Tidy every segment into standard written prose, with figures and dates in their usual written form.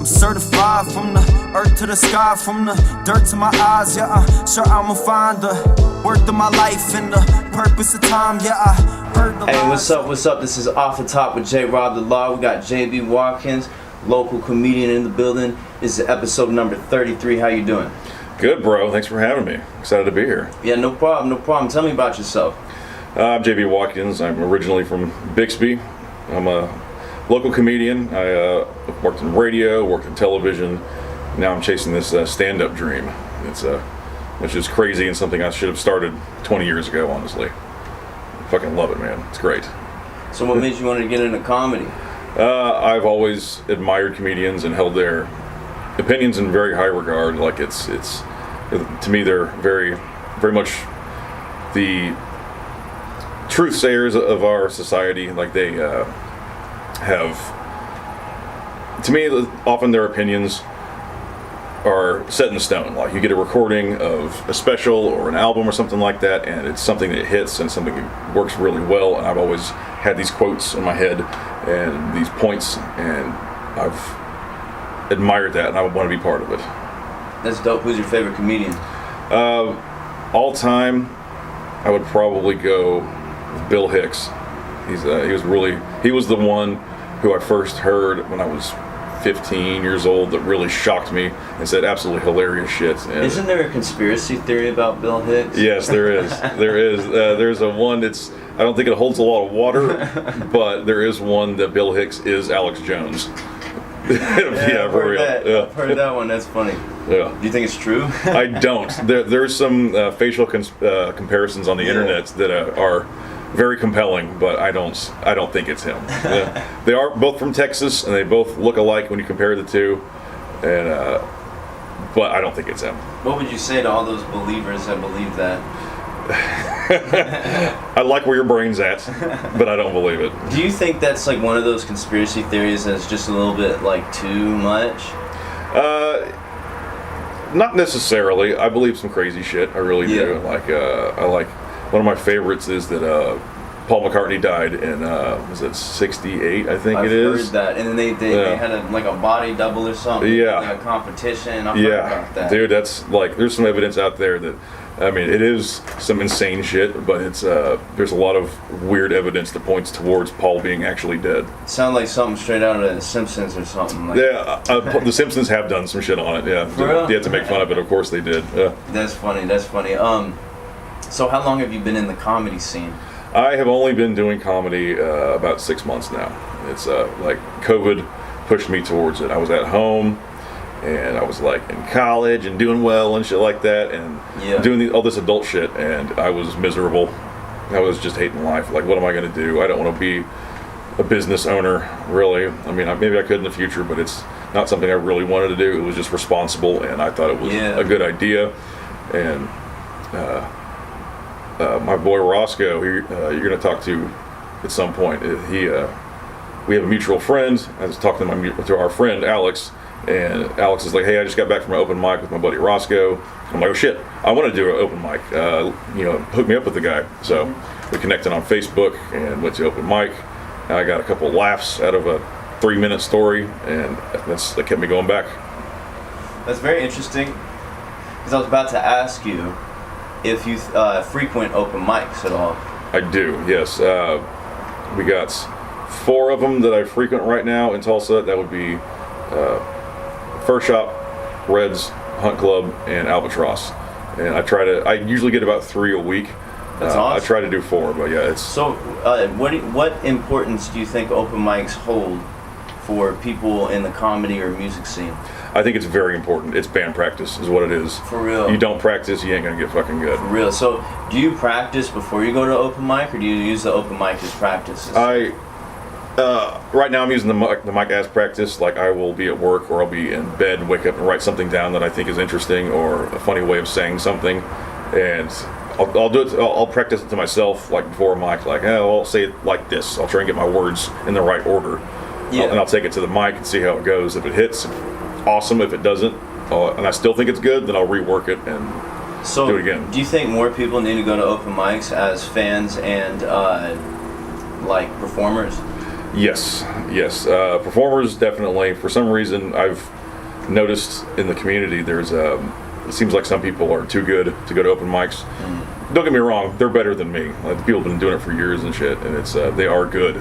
I'm certified from the earth to the sky, from the dirt to my eyes, yeah, sure I'ma find the worth of my life and the purpose of time, yeah, I heard the Hey, lies. what's up? This is Off the Top with J. Rob the Law. We got JB Watkins, local comedian in the building. This is episode number 33. How you doing? Good, bro. Thanks for having me. Excited to be here. Yeah, no problem. Tell me about yourself. I'm JB Watkins. I'm originally from Bixby. I'm a local comedian. I worked in radio, worked in television. Now I'm chasing this stand-up dream. It's which is crazy and something I should have started 20 years ago, honestly. I fucking love it, man. It's great. So what made you want to get into comedy? I've always admired comedians and held their opinions in very high regard. Like it's to me they're very much the truth sayers of our society. Like they have, to me, often their opinions are set in stone. Like you get a recording of a special or an album or something like that, and it's something that hits and something that works really well. And I've always had these quotes in my head and these points, and I've admired that, and I want to be part of it. That's dope. Who's your favorite comedian? All time, I would probably go with Bill Hicks. He was the one who I first heard when I was 15 years old that really shocked me and said absolutely hilarious shit. And Isn't there a conspiracy theory about Bill Hicks? yes, there is. There's a one that's, I don't think it holds a lot of water, but there is one that Bill Hicks is Alex Jones. Yeah, I've for heard real. that. Yeah. I've heard that one. That's funny. Yeah. Do you think it's true? I don't. There's some facial comparisons on the internet that are very compelling, but I don't think it's him. They are both from Texas, and they both look alike when you compare the two, and but I don't think it's him. What would you say to all those believers that believe that? I like where your brain's at, but I don't believe it. Do you think that's like one of those conspiracy theories that's just a little bit like too much? Not necessarily. I believe some crazy shit. I really do. I like. One of my favorites is that Paul McCartney died in was it 68? I think it is. I've heard that, and then they had a body double or something. Yeah. Like a competition. I've heard about that. Dude, that's like there's some evidence out there that, I mean, it is some insane shit, but it's there's a lot of weird evidence that points towards Paul being actually dead. Sound like something straight out of The Simpsons or something. Like Yeah, the Simpsons have done some shit on it. Yeah, For real? they had to make fun of it. Of course they did. Yeah. That's funny. So how long have you been in the comedy scene? I have only been doing comedy about 6 months now. It's like COVID pushed me towards it. I was at home, and I was like in college and doing well and shit like that, and doing all this adult shit, and I was miserable. I was just hating life. Like, what am I going to do? I don't want to be a business owner, really. I mean, maybe I could in the future, but it's not something I really wanted to do. It was just responsible, and I thought it was a good idea. And my boy Roscoe, you're going to talk to at some point. We have a mutual friend. I was talking to our friend Alex, and Alex is like, "Hey, I just got back from an open mic with my buddy Roscoe." I'm like, "Oh shit, I want to do an open mic. Hook me up with the guy." So we connected on Facebook and went to open mic. I got a couple of laughs out of a 3-minute story, and that kept me going back. That's very interesting, because I was about to ask you if you frequent open mics at all. I do, yes. We got 4 of them that I frequent right now in Tulsa. That would be First Shop, Reds, Hunt Club, and Albatross. And I usually get about 3 a week. That's awesome. I try to do 4, but yeah, it's... So, what importance do you think open mics hold for people in the comedy or music scene? I think it's very important. It's band practice is what it is. For real. You don't practice, you ain't gonna get fucking good. For real. So, do you practice before you go to open mic, or do you use the open mic as practice? Right now I'm using the mic as practice. Like, I will be at work or I'll be in bed, wake up and write something down that I think is interesting or a funny way of saying something, and I'll do it. I'll practice it to myself, like before a mic. Like, I'll say it like this. I'll try and get my words in the right order. Yeah. And I'll take it to the mic and see how it goes. If it hits, awesome. If it doesn't, and I still think it's good, then I'll rework it and do it again. Do you think more people need to go to open mics as fans and like performers? Yes, Yes, performers definitely. For some reason, I've noticed in the community there's it seems like some people are too good to go to open mics. Don't get me wrong, they're better than me. Like, the people have been doing it for years and shit, and it's they are good.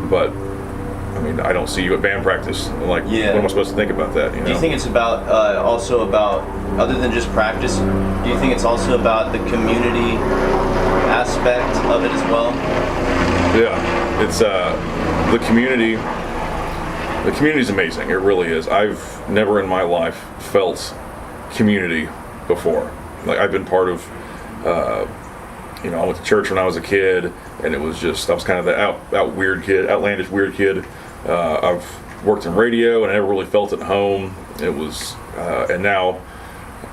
But I mean, I don't see you at band practice. Like, what am I supposed to think about that? You know? Do you think it's about also about, other than just practice, do you think it's also about the community aspect of it as well? Yeah, it's the community. The community's amazing. It really is. I've never in my life felt community before. Like, I've been part of, I went to church when I was a kid, and it was just, I was kind of the outlandish weird kid. I've worked in radio, and I never really felt at home. It was, and now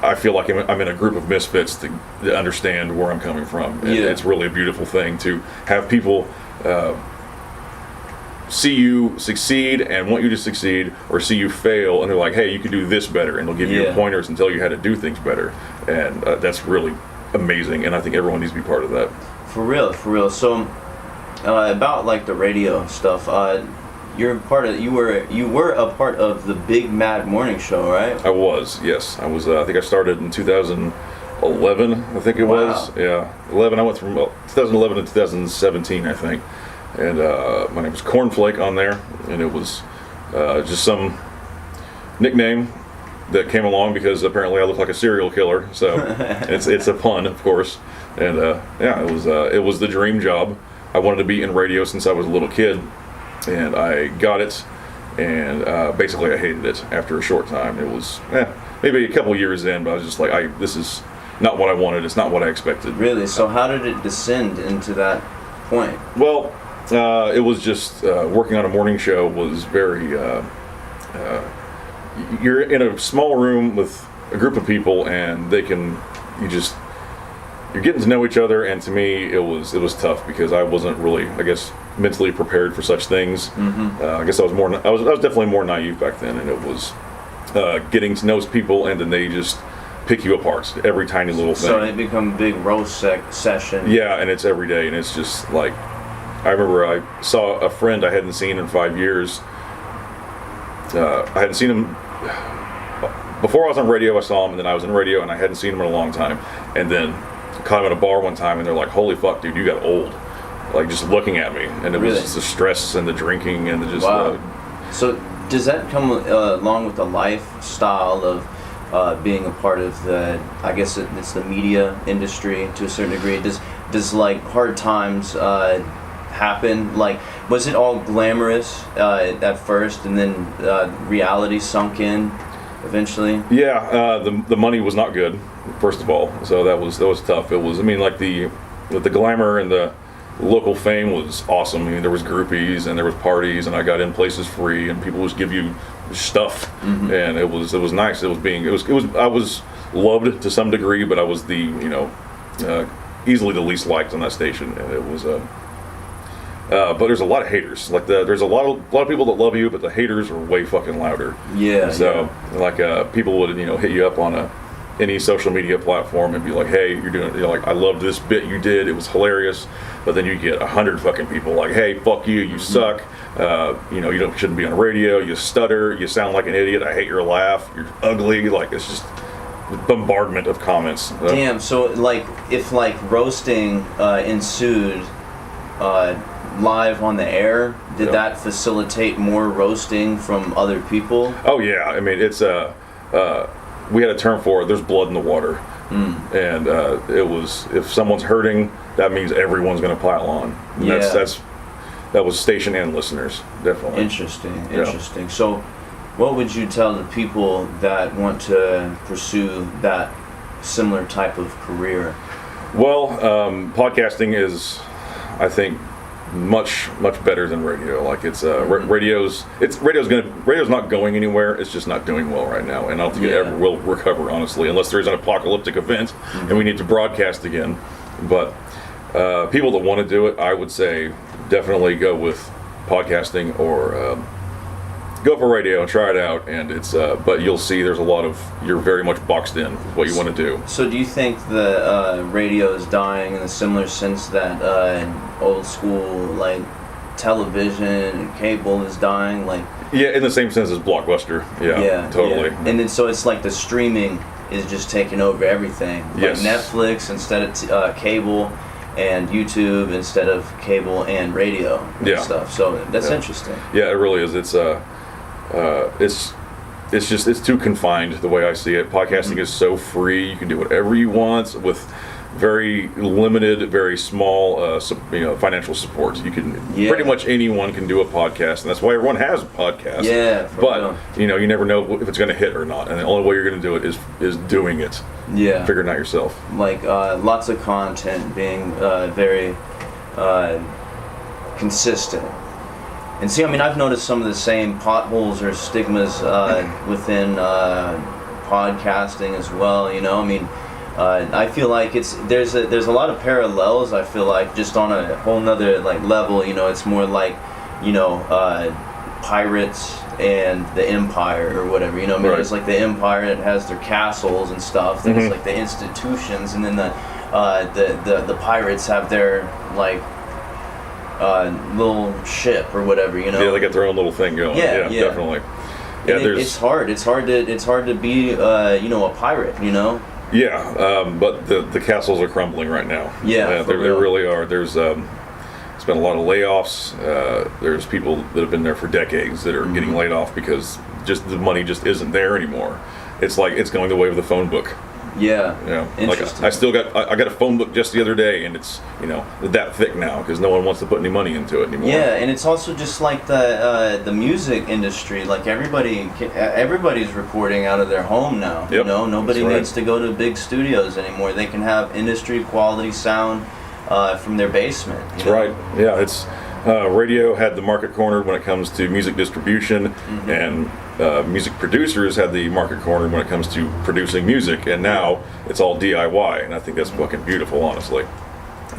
I feel like I'm in a group of misfits that understand where I'm coming from. And it's really a beautiful thing to have people see you succeed and want you to succeed, or see you fail and they're like, hey, you can do this better, and they'll give you pointers and tell you how to do things better. And that's really amazing, and I think everyone needs to be part of that. For real. So about like the radio stuff, you were a part of the Big Mad Morning Show, right? I was, yes. I was I think I started in 2011, I think it was. Yeah, 11. I went from 2011 to 2017, I think. And my name was Cornflake on there, and it was just some nickname that came along because apparently I look like a serial killer. So it's a pun, of course. And it was the dream job. I wanted to be in radio since I was a little kid, and I got it. And basically I hated it after a short time. It was maybe a couple years in, but I was just like, this is not what I wanted. It's not what I expected. Really? So how did it descend into that point? Well, it was just working on a morning show was very. You're in a small room with a group of people, and you're getting to know each other. And to me, it was tough because I wasn't really, I guess, mentally prepared for such things. I guess I was definitely more naive back then, and it was getting to know people, and then they just pick you apart, every tiny little thing. So it become a big roast session. Yeah, and it's every day, and it's just like, I remember I saw a friend I hadn't seen in 5 years. I hadn't seen him before I was on radio. I saw him, and then I was in radio, and I hadn't seen him in a long time. And then I caught him at a bar one time, and they're like, "Holy fuck, dude, you got old!" Like, just looking at me, and it was just the stress and the drinking and the just. Wow. So does that come along with the lifestyle of being a part of the? I guess it's the media industry to a certain degree. Does like hard times happen? Like, was it all glamorous at first, and then reality sunk in eventually? Yeah, the money was not good, first of all, so that was tough. It was, I mean, like the glamour and the local fame was awesome. I mean, there was groupies and there was parties, and I got in places free, and people just give you stuff, and it was nice. I was loved to some degree, but I was easily the least liked on that station, and it was but there's a lot of haters. Like there's a lot of people that love you, but the haters are way fucking louder. Yeah. So like people would hit you up on any social media platform and be like, hey, you're doing, like, I loved this bit you did, it was hilarious. But then you get 100 fucking people like, hey, fuck you, you suck. You shouldn't be on radio. You stutter. You sound like an idiot. I hate your laugh. You're ugly. Like, it's just bombardment of comments. Damn. So like, if like roasting ensued live on the air, did that facilitate more roasting from other people? Oh yeah, I mean, it's we had a term for it. There's blood in the water, and it was, if someone's hurting, that means everyone's going to pile on. And that was station and listeners, definitely. Interesting. So what would you tell the people that want to pursue that similar type of career? Well, podcasting is, I think, much better than radio. Like, it's radio's not going anywhere. It's just not doing well right now, and I don't think it ever will recover, honestly, unless there's an apocalyptic event and we need to broadcast again. But people that want to do it, I would say definitely go with podcasting, or go for radio and try it out. And it's but you'll see there's a lot of, you're very much boxed in with what you want to do. So do you think the radio is dying in a similar sense that old school like television and cable is dying, like. Yeah, in the same sense as Blockbuster. Yeah, totally. Yeah. And then so it's like the streaming is just taking over everything. Like Yes. Netflix instead of cable, and YouTube instead of cable and radio and stuff. So that's interesting. Yeah, it really is. It's too confined the way I see it. Podcasting is so free. You can do whatever you want with very limited, very small, financial support. You can pretty much anyone can do a podcast, and that's why everyone has a podcast. Yeah, but you never know if it's going to hit or not, and the only way you're going to do it is doing it. Yeah, figuring it out yourself. Like lots of content being very consistent. And see, I mean, I've noticed some of the same potholes or stigmas within podcasting as well. You know, I mean. I feel like there's a lot of parallels. I feel like just on a whole nother like level. You know, it's more like pirates and the empire or whatever. You know, I mean, There's like the empire that has their castles and stuff. Then it's like the institutions, and then the pirates have their like little ship or whatever. You know. Yeah, they got their own little thing going. Yeah. Definitely. Yeah, it's hard. It's hard to be a pirate. You know. Yeah, but the castles are crumbling right now. Yeah, they really are. There's been a lot of layoffs. There's people that have been there for decades that are getting laid off because just the money just isn't there anymore. It's like it's going the way of the phone book. Yeah. Like I got a phone book just the other day, and it's that thick now because no one wants to put any money into it anymore. Yeah, and it's also just like the music industry. Like everybody's recording out of their home now. Yep. Nobody needs to go to big studios anymore. They can have industry quality sound from their basement. That's right. Yeah, it's radio had the market cornered when it comes to music distribution, and music producers had the market cornered when it comes to producing music, and now it's all DIY, and I think that's fucking beautiful, honestly.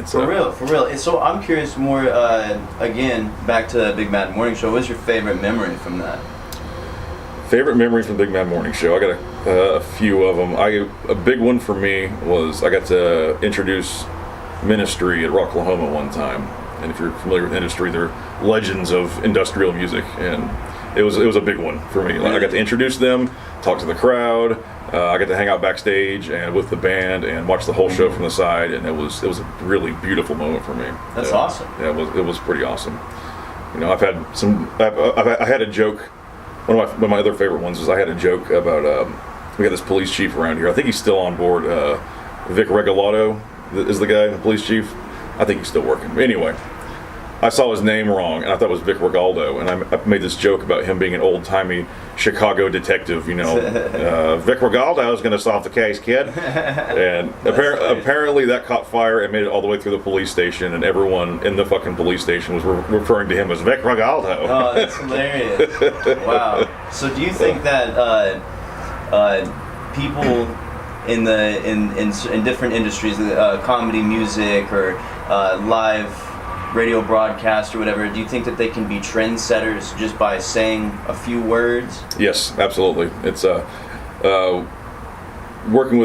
For real. So I'm curious more, again, back to the Big Mad Morning Show. What's your favorite memory from that? Favorite memory from Big Mad Morning Show? I got a few of them. A big one for me was I got to introduce Ministry at Rocklahoma one time. And if you're familiar with industry, they're legends of industrial music, and it was a big one for me. Like I got to introduce them, talk to the crowd. I got to hang out backstage and with the band and watch the whole show from the side, and it was a really beautiful moment for me. That's awesome. Yeah, it was pretty awesome. I've had I had a joke. One of my other favorite ones is I had a joke about we got this police chief around here. I think he's still on board. Vic Regalado is the guy, the police chief. I think he's still working. But anyway, I saw his name wrong, and I thought it was Vic Regaldo, and I made this joke about him being an old-timey Chicago detective, Vic Regaldo is going to solve the case, kid. And apparently that caught fire and made it all the way through the police station, and everyone in the fucking police station was referring to him as Vic Regaldo. Oh, that's hilarious. Wow. So do you think that people in different industries, comedy, music, or live radio broadcast or whatever, do you think that they can be trendsetters just by saying a few words? Yes, absolutely. It's working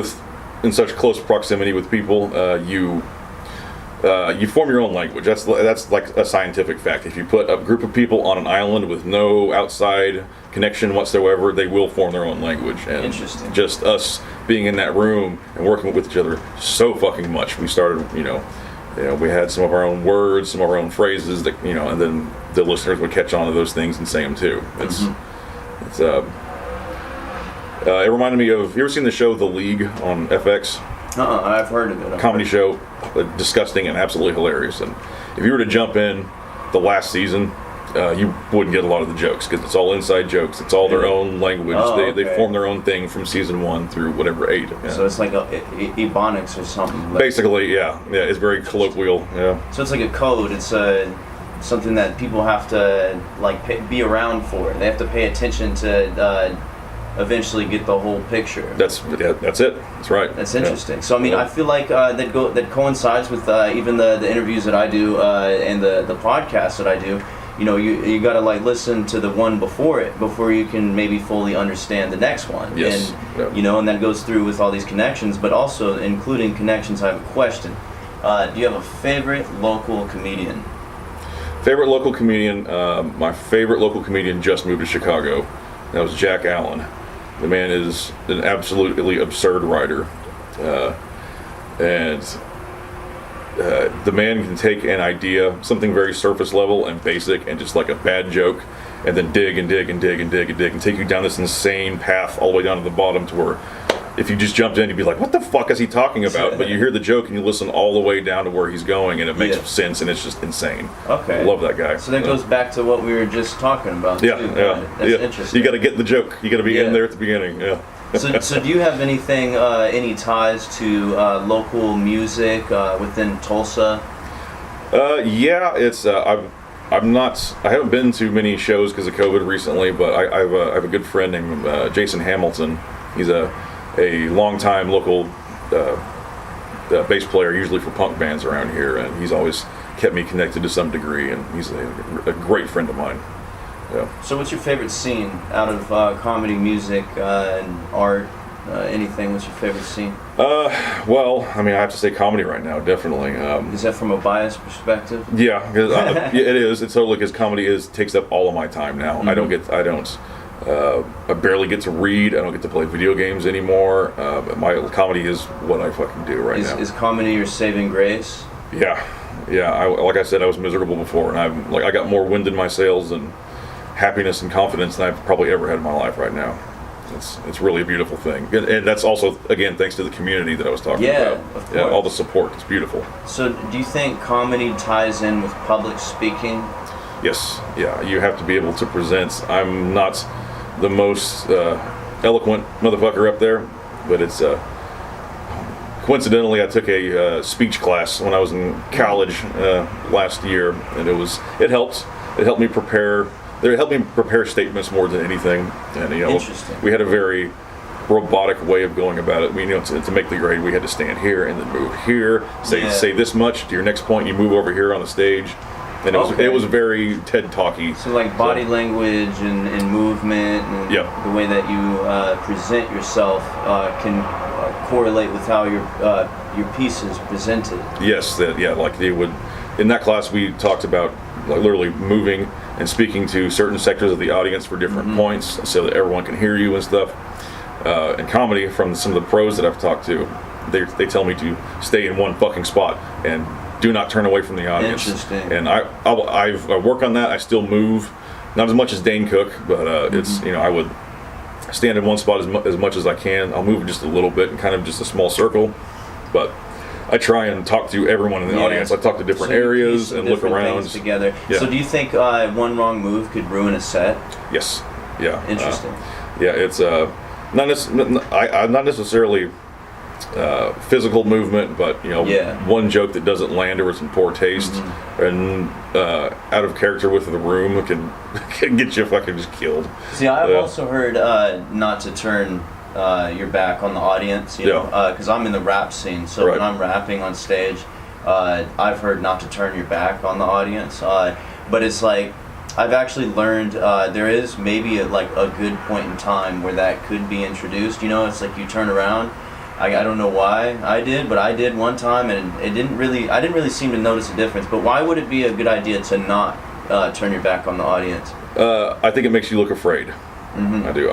in such close proximity with people, you form your own language. That's like a scientific fact. If you put a group of people on an island with no outside connection whatsoever, they will form their own language. And interesting. Just us being in that room and working with each other so fucking much, we started, we had some of our own words, some of our own phrases that, and then the listeners would catch on to those things and say them too. It reminded me of, you ever seen the show The League on FX? I've heard of it. A comedy show, disgusting and absolutely hilarious. And if you were to jump in the last season, you wouldn't get a lot of the jokes because it's all inside jokes. It's all their own language. They form their own thing from season 1 through whatever 8. Yeah. So it's like Ebonics or something. Basically, yeah. It's very colloquial. Yeah. So it's like a code. It's something that people have to be around for. They have to pay attention to eventually get the whole picture. That's it. That's right. That's interesting. Yeah. So I mean, I feel like that coincides with even the interviews that I do and the podcasts that I do. You gotta listen to the one before it before you can maybe fully understand the next one. Yes. And and that goes through with all these connections, but also including connections. I have a question. Do you have a favorite local comedian? Favorite local comedian. My favorite local comedian just moved to Chicago. That was Jack Allen. The man is an absolutely absurd writer, and the man can take an idea, something very surface level and basic, and just like a bad joke, and then dig and dig and dig and dig and dig and take you down this insane path all the way down to the bottom to where if you just jumped in, you'd be like, what the fuck is he talking about? But you hear the joke and you listen all the way down to where he's going, and it makes sense, and it's just insane. Okay. I love that guy. So that goes back to what we were just talking about, yeah, too. That's interesting. You got to get the joke. You got to be in there at the beginning. Yeah. So do you have anything, any ties to local music within Tulsa? Yeah, it's I haven't been to many shows because of COVID recently, but I have a good friend named Jason Hamilton. He's a longtime local bass player, usually for punk bands around here, and he's always kept me connected to some degree, and he's a great friend of mine. Yeah. So what's your favorite scene out of comedy, music, and art? Anything? What's your favorite scene? Well, I mean, I have to say comedy right now, definitely. Is that from a biased perspective? Yeah, it is. It's totally because comedy takes up all of my time now. I barely get to read. I don't get to play video games anymore. My comedy is what I fucking do right now. Is comedy your saving grace? Yeah. Like I said, I was miserable before, and I got more wind in my sails and happiness and confidence than I've probably ever had in my life right now. It's really a beautiful thing, and that's also, again, thanks to the community that I was talking about. Of course. Yeah, all the support. It's beautiful. So, do you think comedy ties in with public speaking? Yes. Yeah. You have to be able to present. I'm not the most eloquent motherfucker up there, but it's coincidentally I took a speech class when I was in college last year, and it helped. It helped me prepare. It helped me prepare statements more than anything, and Interesting. We had a very robotic way of going about it. To make the grade, we had to stand here and then move here, say this much. To your next point, you move over here on the stage, and it was very TED Talky. So like body language and movement, and the way that you present yourself can correlate with how your piece is presented. Yes, like they would. In that class, we talked about literally moving and speaking to certain sectors of the audience for different points so that everyone can hear you and stuff. In comedy, from some of the pros that I've talked to, they tell me to stay in one fucking spot and do not turn away from the audience. Interesting. And I work on that. I still move, not as much as Dane Cook, but it's I would stand in one spot as much as I can. I'll move just a little bit and kind of just a small circle, but I try and talk to everyone in the audience. I talk to different areas and look around together. Yeah. So do you think one wrong move could ruin a set? Yes. Yeah. Interesting. It's not necessarily physical movement, but one joke that doesn't land or it's in poor taste and out of character with the room can get you fucking just killed. See, I've also heard not to turn your back on the audience, because I'm in the rap scene, so when I'm rapping on stage, I've heard not to turn your back on the audience, but it's like I've actually learned there is maybe a good point in time where that could be introduced. It's like you turn around. I don't know why I did, but I did one time, and I didn't really seem to notice a difference. But why would it be a good idea to not turn your back on the audience? I think it makes you look afraid. I do.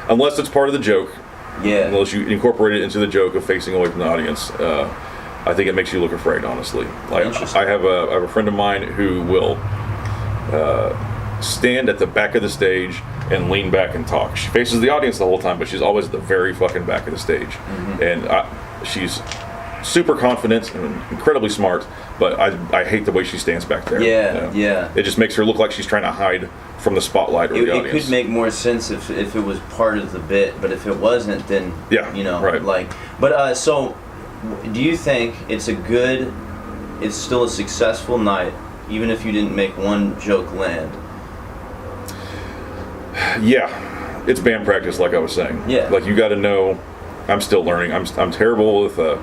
Unless it's part of the joke. Yeah. Unless you incorporate it into the joke of facing away from the audience, I think it makes you look afraid. Honestly, I have a friend of mine who will stand at the back of the stage and lean back and talk. She faces the audience the whole time, but she's always at the very fucking back of the stage, and she's super confident and incredibly smart, but I hate the way she stands back there. Yeah. It just makes her look like she's trying to hide from the spotlight or the audience. It could make more sense if it was part of the bit, but if it wasn't, then right. But so, do you think it's still a successful night, even if you didn't make one joke land? Yeah, it's band practice, like I was saying. Yeah. Like you got to know. I'm still learning. I'm terrible with. I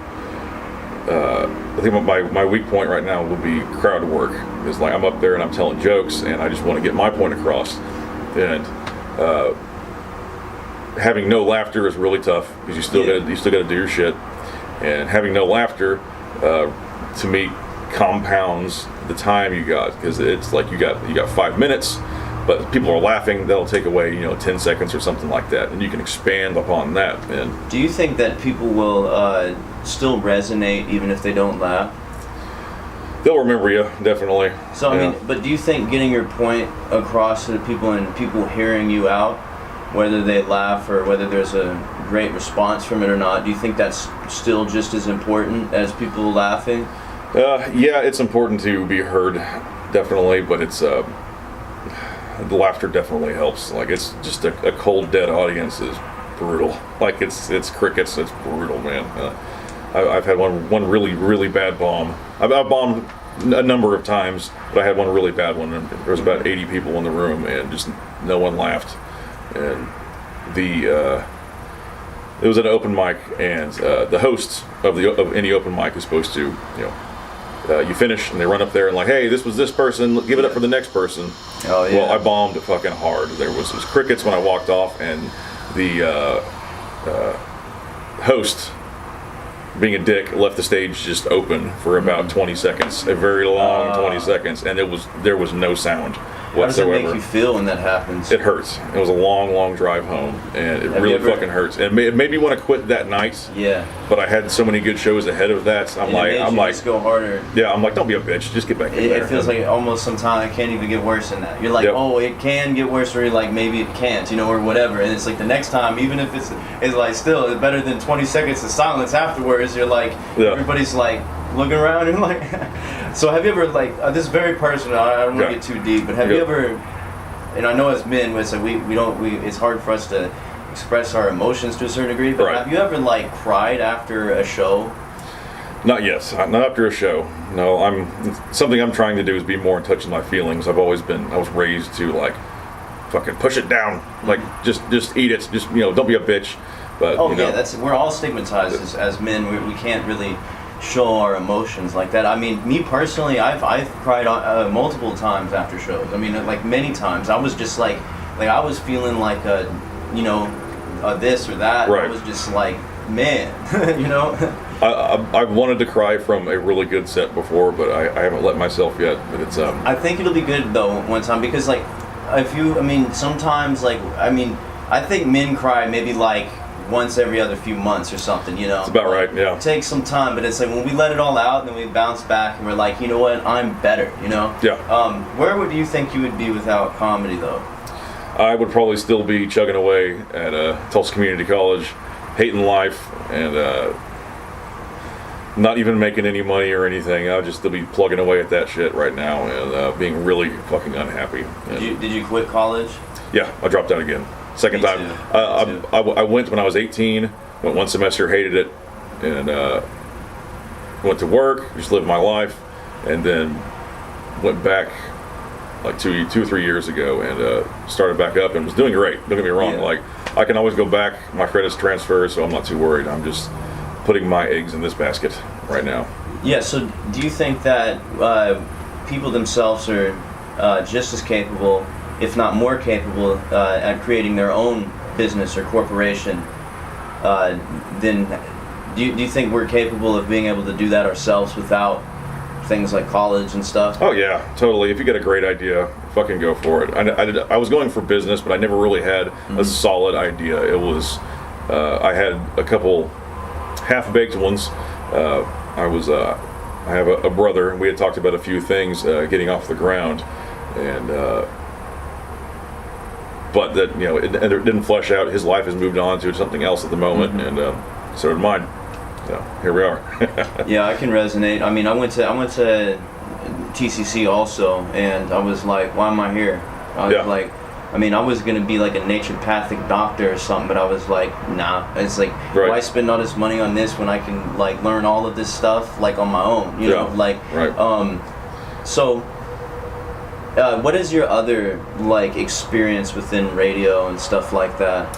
think my weak point right now would be crowd work. It's like I'm up there and I'm telling jokes and I just want to get my point across. And having no laughter is really tough because you still got to do your shit. And having no laughter, to me, compounds the time you got, because it's like you got 5 minutes, but people are laughing. That'll take away 10 seconds or something like that, and you can expand upon that. And do you think that people will still resonate even if they don't laugh? they'll remember you, definitely. So I mean, but do you think getting your point across to the people and people hearing you out, whether they laugh or whether there's a great response from it or not, do you think that's still just as important as people laughing? Yeah, it's important to be heard, definitely, but it's the laughter definitely helps. Like, it's just a cold, dead audience is brutal. Like, it's crickets. It's brutal, man. I've had one really, really bad bomb. I've bombed a number of times, but I had one really bad one. And there was about 80 people in the room, and just no one laughed. And it was an open mic, and the host of any open mic is supposed to, you finish and they run up there and like, hey, this was this person, give it up for the next person. Oh yeah. Well, I bombed fucking hard. There was crickets when I walked off, and the host, being a dick, left the stage just open for about 20 seconds, a very long 20 seconds, and there was no sound whatsoever. How does it make you feel when that happens? It hurts. It was a long, long drive home, and it really fucking hurts. And it made me want to quit that night. Yeah. But I had so many good shows ahead of that. So I'm like, just go harder. Yeah, I'm like, don't be a bitch. Just get back in there. It feels like almost sometimes it can't even get worse than that. You're like, oh, it can get worse, or you're like, maybe it can't, or whatever. And it's like the next time, even if it's like still it's better than 20 seconds of silence afterwards. You're like, everybody's like looking around and like. So have you ever this is very personal. I don't want to get too deep, but have you ever? And I know as men, it's like it's hard for us to express our emotions to a certain degree. But have you ever cried after a show? Not yet. Not after a show. No, something I'm trying to do is be more in touch with my feelings. I was raised to fucking push it down. Like just eat it. Just don't be a bitch. But we're all stigmatized as men. We can't really show our emotions like that. I mean, me personally, I've cried multiple times after shows. I mean, many times. I was just like I was feeling like this or that. Right. I was just like, man, I've wanted to cry from a really good set before, but I haven't let myself yet. But it's I think it'll be good though one time, because sometimes I think men cry maybe once every other few months or something, It's about right, yeah. It takes some time, but it's like when we let it all out and then we bounce back and we're like, you know what, I'm better, Yeah. Where would you think you would be without comedy though? I would probably still be chugging away at Tulsa Community College, hating life, and not even making any money or anything. I'd just still be plugging away at that shit right now and being really fucking unhappy. Did you quit college? Yeah, I dropped out again. Second time. I went when I was 18, went one semester, hated it, and went to work, just lived my life, and then went back two or 3 years ago and started back up and was doing great. Don't get me wrong. Yeah. I can always go back. My credits transfer, so I'm not too worried. I'm just putting my eggs in this basket right now. Yeah, so do you think that people themselves are just as capable, if not more capable, at creating their own business or corporation, then do you think we're capable of being able to do that ourselves without things like college and stuff? Oh yeah, totally. If you get a great idea, fucking go for it. I was going for business, but I never really had a solid idea. It was, I had a couple half-baked ones. I have a brother, and we had talked about a few things getting off the ground, and but that it didn't flesh out. His life has moved on to something else at the moment, and so did mine. So here we are. Yeah, I can resonate. I mean, I went to TCC also, and I was like, why am I here? I was like, I mean, I was gonna be like a naturopathic doctor or something, but I was like, nah. It's like, why spend all this money on this when I can learn all of this stuff on my own? You know, Right. So, what is your other experience within radio and stuff like that?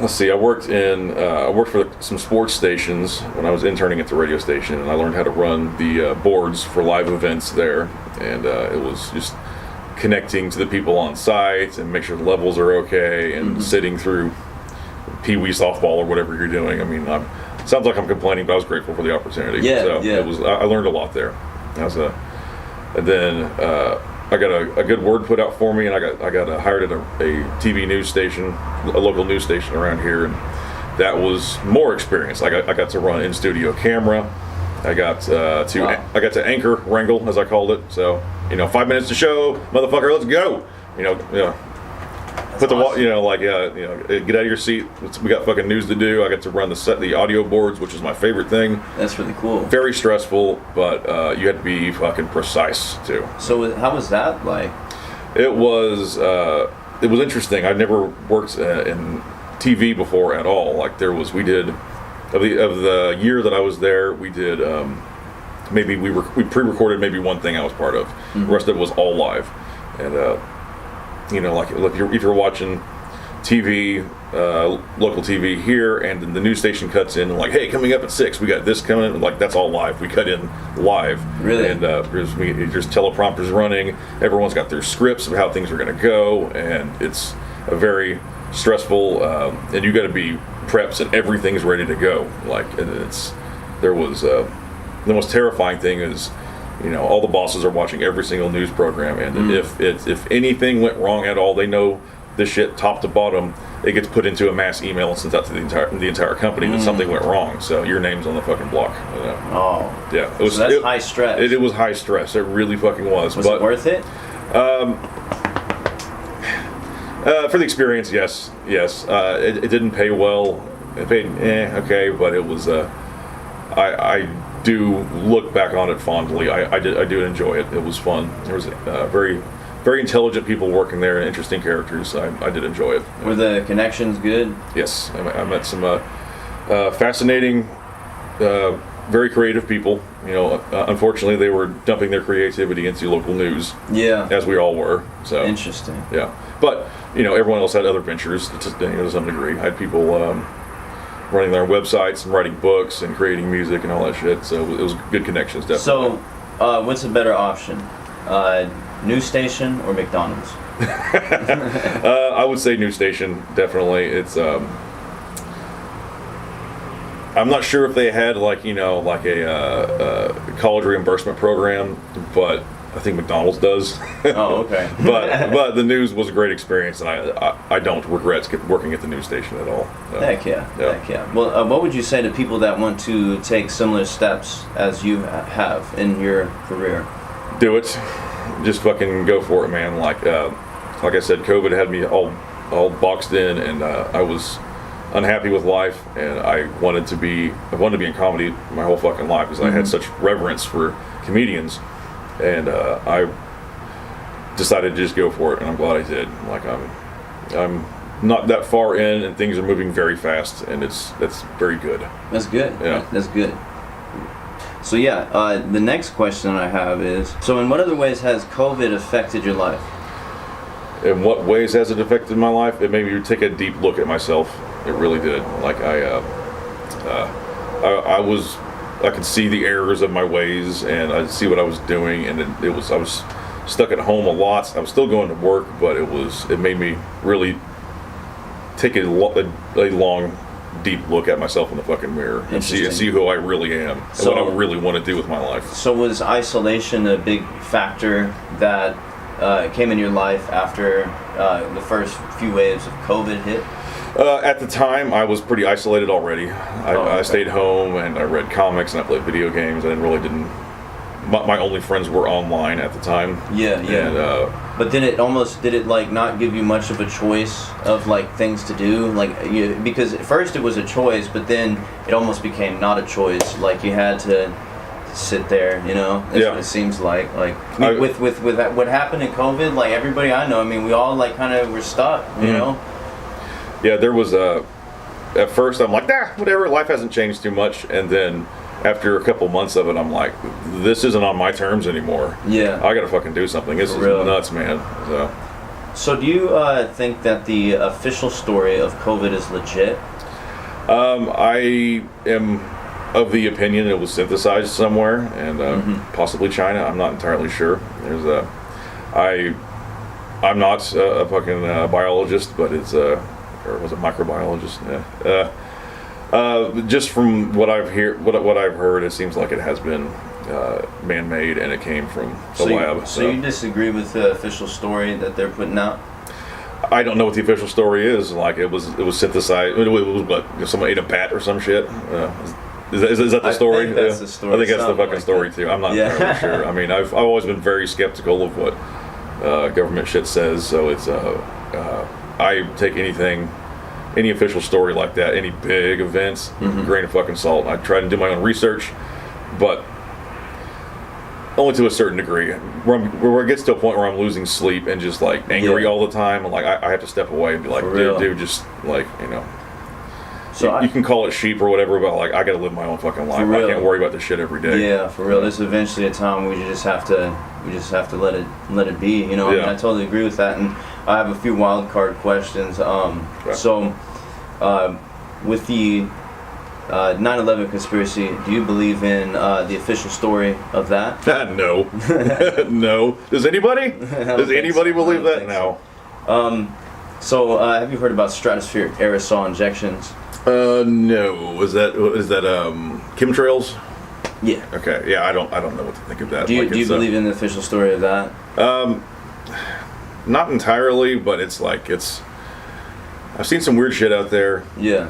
Let's see. I worked for some sports stations when I was interning at the radio station, and I learned how to run the boards for live events there. And it was just connecting to the people on site and make sure the levels are okay, and sitting through pee-wee softball or whatever you're doing. I mean, sounds like I'm complaining, but I was grateful for the opportunity. Yeah, so yeah. I learned a lot there. And then I got a good word put out for me, and I got hired at a TV news station, a local news station around here, and that was more experience. I got to run in studio camera. I got to anchor wrangle, as I called it. So 5 minutes to show, motherfucker, let's go. Put the awesome. Get out of your seat. We got fucking news to do. I got to run the audio boards, which is my favorite thing. That's really cool. Very stressful, but you had to be fucking precise too. So how was that like? It was interesting. I'd never worked in TV before at all. Like we did of the year that I was there, we did maybe we pre-recorded maybe one thing I was part of. Mm-hmm. The rest of it was all live, and like if you're watching TV, local TV here, and then the news station cuts in, like, hey, coming up at 6, we got this coming in, like, that's all live. We cut in live. Really? And there's teleprompters running. Everyone's got their scripts of how things are going to go, and it's a very stressful, and you got to be preps and everything's ready to go. Like, and the most terrifying thing is, all the bosses are watching every single news program, and if anything went wrong at all, they know this shit top to bottom. It gets put into a mass email and sent out to the entire company that something went wrong. So your name's on the fucking block. Oh, yeah. So that's high stress. It was high stress. It really fucking was. Was it worth it? For the experience, yes. It didn't pay well. It paid okay, but it was. I do look back on it fondly. I do enjoy it. It was fun. There was very, very intelligent people working there, and interesting characters. I did enjoy it. Were the connections good? Yes, I met some fascinating, very creative people. Unfortunately, they were dumping their creativity into local news. Yeah, as we all were. So interesting. Yeah, but everyone else had other ventures to some degree. I had people. Running their websites and writing books and creating music and all that shit. So it was good connections, definitely. So, what's a better option? News station or McDonald's? I would say news station, definitely. It's I'm not sure if they had like a college reimbursement program, but I think McDonald's does. Oh, okay. but the news was a great experience, and I don't regret working at the news station at all. Heck yeah. Well, what would you say to people that want to take similar steps as you have in your career? Do it. Just fucking go for it, man. Like I said, COVID had me all boxed in, and I was unhappy with life, and I wanted to be in comedy my whole fucking life because I had such reverence for comedians. And I decided to just go for it, and I'm glad I did. Like I'm not that far in, and things are moving very fast, and that's very good. That's good. Yeah, that's good. So the next question I have is: so in what other ways has COVID affected your life? In what ways has it affected my life? It made me take a deep look at myself. It really did. Like I could see the errors of my ways, and I see what I was doing, and I was stuck at home a lot. I was still going to work, but it made me really take a long, deep look at myself in the fucking mirror and see who I really am and what I really want to do with my life. So was isolation a big factor that came in your life after the first few waves of COVID hit? At the time, I was pretty isolated already. I stayed home and I read comics and I played video games. My only friends were online at the time. Yeah. And, but then did it like not give you much of a choice of like things to do? Because at first it was a choice, but then it almost became not a choice. Like you had to sit there, That's what it seems like. With what happened in COVID, like everybody I know, we all like kind of were stuck, Yeah, there was at first I'm like, whatever, life hasn't changed too much, and then after a couple months of it, I'm like, this isn't on my terms anymore. Yeah. I gotta fucking do something. This is nuts, man. So do you think that the official story of COVID is legit? I am of the opinion it was synthesized somewhere, and possibly China. I'm not entirely sure. I'm not a fucking biologist, but it's or was it microbiologist? Yeah. Just from what I've heard, it seems like it has been man-made, and it came from a So lab. so you disagree with the official story that they're putting out? I don't know what the official story is. Like it was synthesized. It was what, someone ate a bat or some shit. Is that the story? I think that's the story. I think that's the fucking like story that. too. I'm not entirely sure. I mean, I've always been very skeptical of what government shit says. So it's I take any official story like that, any big events, with a grain of fucking salt. I try to do my own research, but only to a certain degree. Where it gets to a point where I'm losing sleep and just like angry all the time, and like I have to step away and be like, dude, just like, you know. So you can call it sheep or whatever, but like I gotta live my own fucking life. I can't worry about this shit every day. Yeah, for real. There's eventually a time where we just have to let it be. You know, I totally agree with that. And I have a few wild card questions. So, with the 9/11 conspiracy, do you believe in the official story of that? No. No. Does anybody? Does anybody believe that? No. So, have you heard about stratospheric aerosol injections? No. Is that chemtrails? Yeah. Okay. Yeah, I don't know what to think of that. Do you believe in the official story of that? Not entirely, but it's I've seen some weird shit out there. Yeah.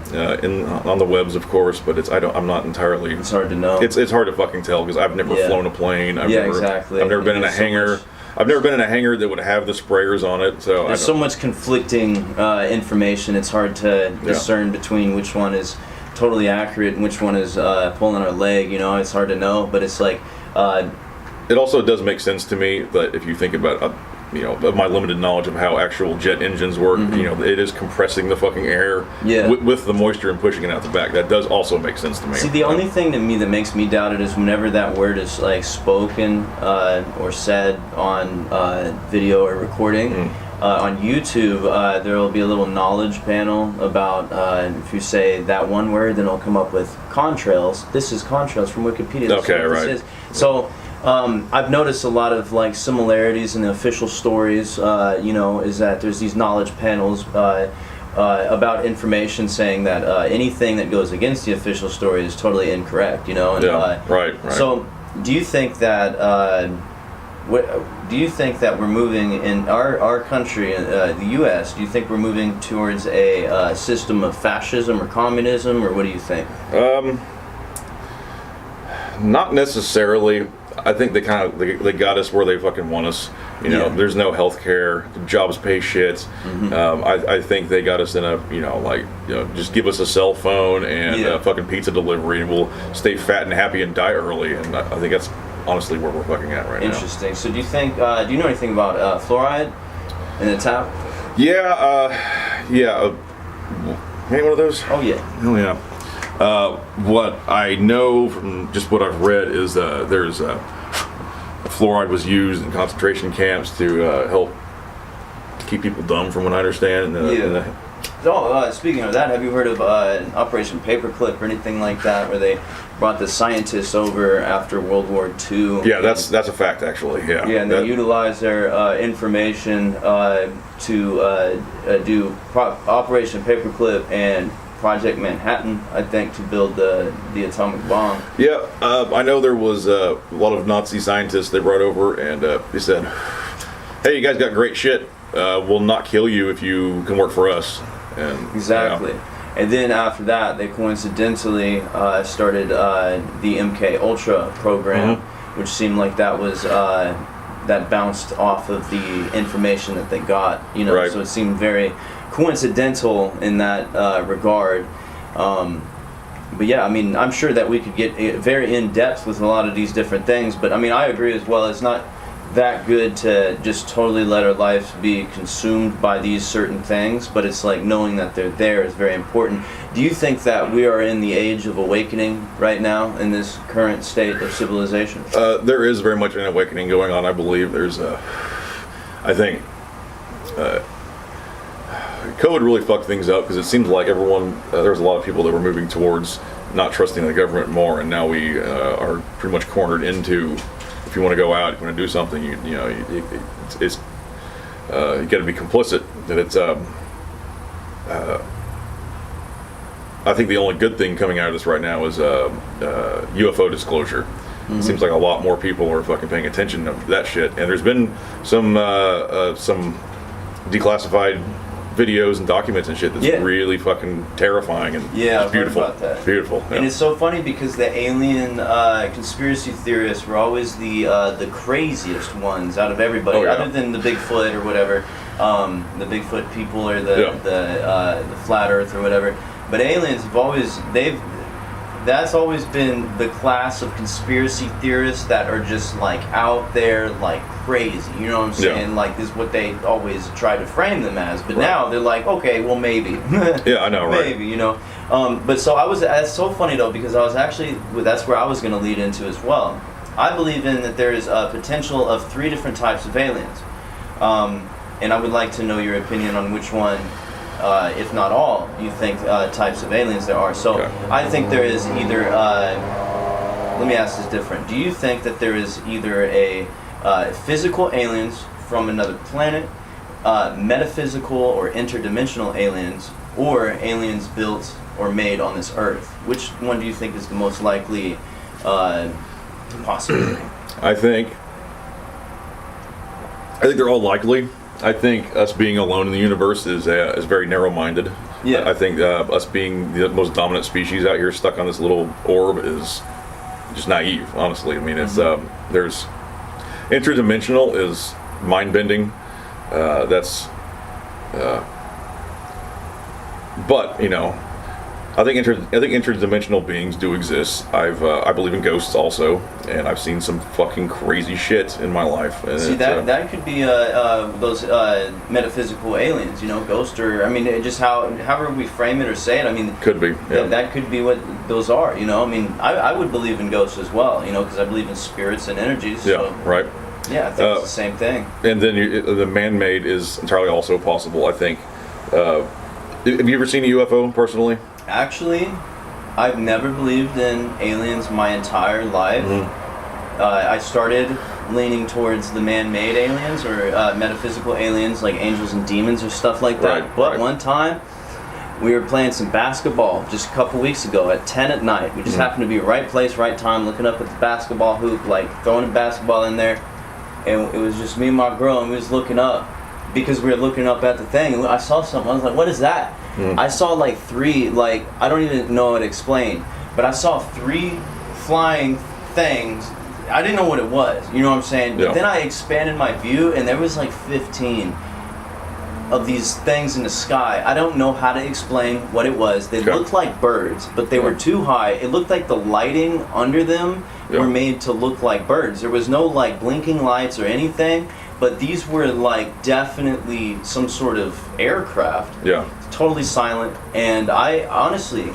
On the webs, of course, but I'm not entirely. It's hard to know. It's hard to fucking tell because I've never flown a plane. Exactly. I've never been in a hangar. I've never been in a hangar that would have the sprayers on it. So there's so much conflicting information. It's hard to discern between which one is totally accurate and which one is pulling our leg. You know, it's hard to know. But it's like. It also does make sense to me that if you think about. Of my limited knowledge of how actual jet engines work, it is compressing the fucking air with the moisture and pushing it out the back. That does also make sense to me. See, the only thing to me that makes me doubt it is whenever that word is like spoken or said on video or recording. On YouTube, there will be a little knowledge panel about if you say that one word, then it'll come up with contrails. This is contrails from Wikipedia. Okay, right. This is. So. I've noticed a lot of like similarities in the official stories. Is that there's these knowledge panels about information saying that anything that goes against the official story is totally incorrect. Right. So, do you think that we're moving in our country, the U.S.? Do you think we're moving towards a system of fascism or communism, or what do you think? Not necessarily. I think they got us where they fucking want us. There's no health care, jobs pay shit. I think they got us in a, just give us a cell phone and fucking pizza delivery and we'll stay fat and happy and die early. And I think that's honestly where we're fucking at right now. Interesting. So do you think, do you know anything about fluoride in the tap? Yeah. Any one of those? Oh yeah. Oh yeah. What I know from just what I've read is there's fluoride was used in concentration camps to help keep people dumb, from what I understand. Speaking of that, have you heard of Operation Paperclip or anything like that, where they brought the scientists over after World War II? Yeah, that's a fact, actually. Yeah. Yeah, and they utilized their information to do Operation Paperclip and Project Manhattan, I think, to build the atomic bomb. Yeah, I know there was a lot of Nazi scientists they brought over, and they said, "Hey, you guys got great shit. We'll not kill you if you can work for us." And exactly. And then after that, they coincidentally started the MK Ultra program, which seemed like that was that bounced off of the information that they got. Right. So it seemed very coincidental in that regard. But yeah, I mean, I'm sure that we could get very in depth with a lot of these different things, but I mean, I agree as well. It's not that good to just totally let our lives be consumed by these certain things, but it's like knowing that they're there is very important. Do you think that we are in the age of awakening right now in this current state of civilization? There is very much an awakening going on, I believe. There's I think COVID really fucked things up because it seems like everyone, there was a lot of people that were moving towards not trusting the government more, and now we are pretty much cornered into, if you want to go out, if you want to do something, you got to be complicit. And it's I think the only good thing coming out of this right now is UFO disclosure. It seems like a lot more people are fucking paying attention to that shit. And there's been some declassified videos and documents and shit that's really fucking terrifying and it's beautiful. I've heard about that. Beautiful. Yeah. And it's so funny because the alien conspiracy theorists were always the craziest ones out of everybody, other than the Bigfoot or whatever. The Bigfoot people or the flat Earth or whatever. But aliens have that's always been the class of conspiracy theorists that are just like out there like crazy, you know what I'm saying? Like this is what they always try to frame them as, but now they're like, okay, well maybe. Yeah, I know, right? Maybe, you know. But so that's so funny though, because I was actually, that's where I was going to lead into as well. I believe in that there is a potential of 3 different types of aliens, and I would like to know your opinion on which one, if not all, you think types of aliens there are. So I think there is either, let me ask this different. Do you think that there is either a physical aliens from another planet, metaphysical or interdimensional aliens, or aliens built or made on this earth? Which one do you think is the most likely possibility? I think they're all likely. I think us being alone in the universe is very narrow-minded. Yeah. I think us being the most dominant species out here stuck on this little orb is just naive, honestly. I mean, it's there's interdimensional is mind-bending. But you know, I think interdimensional beings do exist. I believe in ghosts also, and I've seen some fucking crazy shit in my life. And see, that could be those metaphysical aliens, you know, ghosts, or I mean, just however we frame it or say it. I mean, could be. Yeah. That could be what those are. You know, I mean, I would believe in ghosts as well. You know, because I believe in spirits and energies. Yeah. So, right. Yeah, I think it's the same thing. And then the man-made is entirely also possible. I think. Have you ever seen a UFO personally? Actually, I've never believed in aliens my entire life. I started leaning towards the man-made aliens or metaphysical aliens like angels and demons or stuff like that. Right, but one time, we were playing some basketball just a couple weeks ago at 10 at night. We just happened to be right place, right time, looking up at the basketball hoop, like throwing a basketball in there. And it was just me and my girl, and we was looking up because we were looking up at the thing. And I saw something. I was like, what is that? I saw like 3, like, I don't even know how to explain, but I saw 3 flying things. I didn't know what it was, you know what I'm saying? Yeah. But then I expanded my view, and there was like 15 of these things in the sky. I don't know how to explain what it was. They looked like birds, but they were too high. It looked like the lighting under them were made to look like birds. There was no like blinking lights or anything, but these were like definitely some sort of aircraft. Yeah. Totally silent, and I honestly,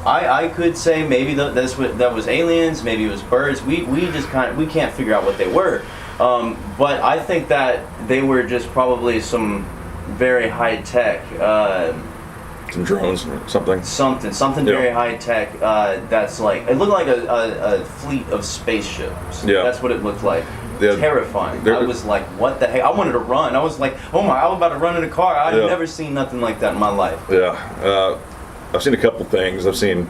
I could say maybe that was aliens, maybe it was birds. We just we can't figure out what they were, but I think that they were just probably some very high tech, some drones or something very high tech. That's like, it looked like a fleet of spaceships. Yeah, that's what it looked like. Terrifying. I was like, what the heck? I wanted to run. I was like, oh my, I was about to run in a car. I've never seen nothing like that in my life. Yeah. I've seen a couple things. I've seen